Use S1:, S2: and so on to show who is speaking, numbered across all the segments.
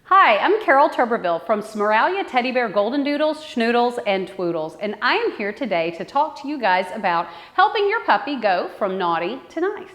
S1: Hi, I'm Carol Tuberville from Smeraglia Teddy Bear Goldendoodles, Schnoodles, and Twoodles, and I am here today to talk to you guys about helping your puppy go from naughty to nice.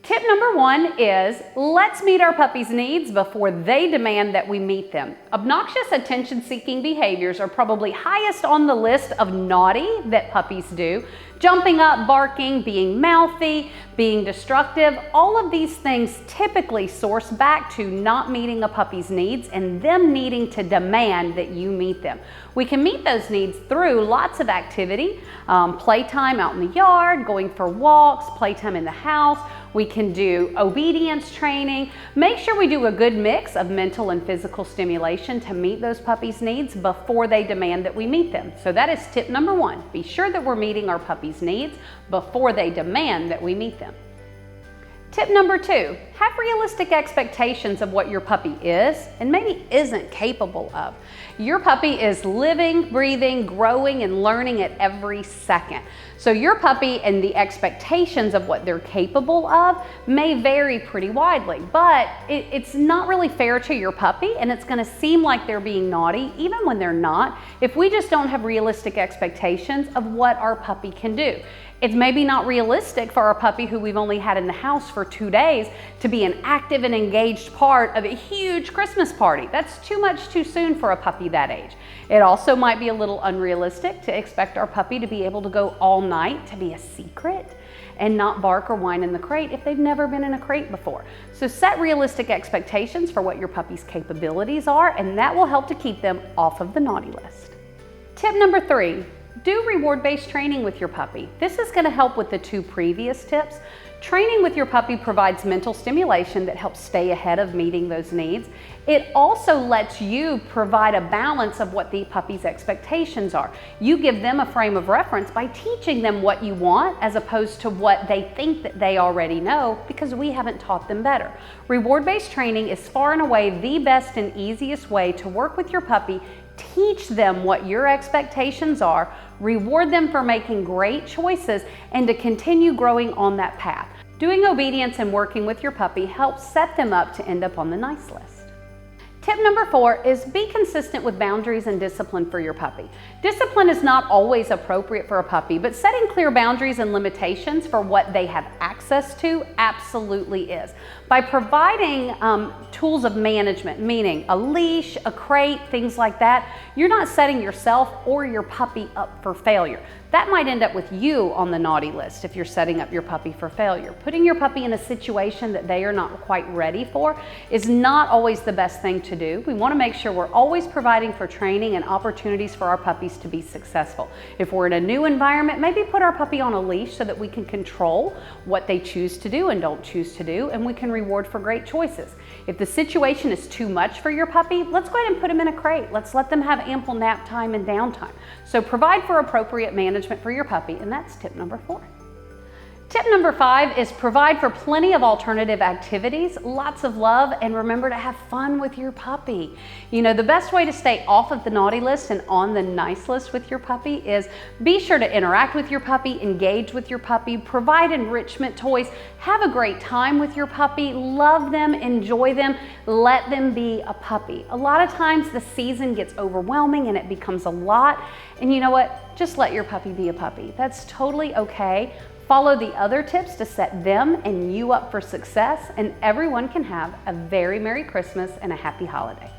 S1: Tip number one is let's meet our puppy's needs before they demand that we meet them. Obnoxious attention-seeking behaviors are probably highest on the list of naughty that puppies do. Jumping up, barking, being mouthy, being destructive, all of these things typically source back to not meeting a puppy's needs and them needing to demand that you meet them. We can meet those needs through lots of activity, playtime out in the yard, going for walks, playtime in the house. We can do obedience training. Make sure we do a good mix of mental and physical stimulation to meet those puppies' needs before they demand that we meet them. So that is tip number one. Be sure that we're meeting our puppy's needs before they demand that we meet them. Tip number two, have realistic expectations of what your puppy is and maybe isn't capable of. Your puppy is living, breathing, growing, and learning at every second. So your puppy and the expectations of what they're capable of may vary pretty widely, but it's not really fair to your puppy, and it's going to seem like they're being naughty even when they're not if we just don't have realistic expectations of what our puppy can do. It's maybe not realistic for our puppy who we've only had in the house for 2 days to be an active and engaged part of a huge Christmas party. That's too much too soon for a puppy that age. It also might be a little unrealistic to expect our puppy to be able to go all night to be a secret and not bark or whine in the crate if they've never been in a crate before. So set realistic expectations for what your puppy's capabilities are, and that will help to keep them off of the naughty list. Tip number three, do reward-based training with your puppy. This is going to help with the two previous tips. Training with your puppy provides mental stimulation that helps stay ahead of meeting those needs. It also lets you provide a balance of what the puppy's expectations are. You give them a frame of reference by teaching them what you want as opposed to what they think that they already know because we haven't taught them better. Reward-based training is far and away the best and easiest way to work with your puppy. Teach them what your expectations are, reward them for making great choices, and to continue growing on that path. Doing obedience and working with your puppy helps set them up to end up on the nice list. Tip number four is be consistent with boundaries and discipline for your puppy. Discipline is not always appropriate for a puppy, but setting clear boundaries and limitations for what they have access to absolutely is. By providing tools of management, meaning a leash, a crate, things like that, you're not setting yourself or your puppy up for failure. That might end up with you on the naughty list if you're setting up your puppy for failure. Putting your puppy in a situation that they are not quite ready for is not always the best thing to do. We want to make sure we're always providing for training and opportunities for our puppies to be successful. If we're in a new environment, maybe put our puppy on a leash so that we can control what they choose to do and don't choose to do, and we can reward for great choices. If the situation is too much for your puppy, let's go ahead and put them in a crate. Let's let them have ample nap time and downtime. So provide for appropriate management for your puppy, and that's tip number four. Tip number five is provide for plenty of alternative activities, lots of love, and remember to have fun with your puppy. You know, the best way to stay off of the naughty list and on the nice list with your puppy is be sure to interact with your puppy, engage with your puppy, provide enrichment toys, have a great time with your puppy, love them, enjoy them, let them be a puppy. A lot of times the season gets overwhelming and it becomes a lot, and you know what? Just let your puppy be a puppy. That's totally okay. Follow the other tips to set them and you up for success, and everyone can have a very Merry Christmas and a happy holiday.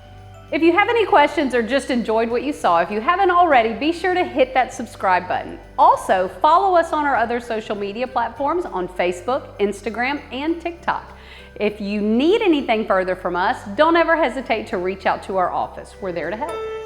S1: If you have any questions or just enjoyed what you saw, if you haven't already, be sure to hit that subscribe button. Also, follow us on our other social media platforms on Facebook, Instagram, and TikTok. If you need anything further from us, don't ever hesitate to reach out to our office. We're there to help.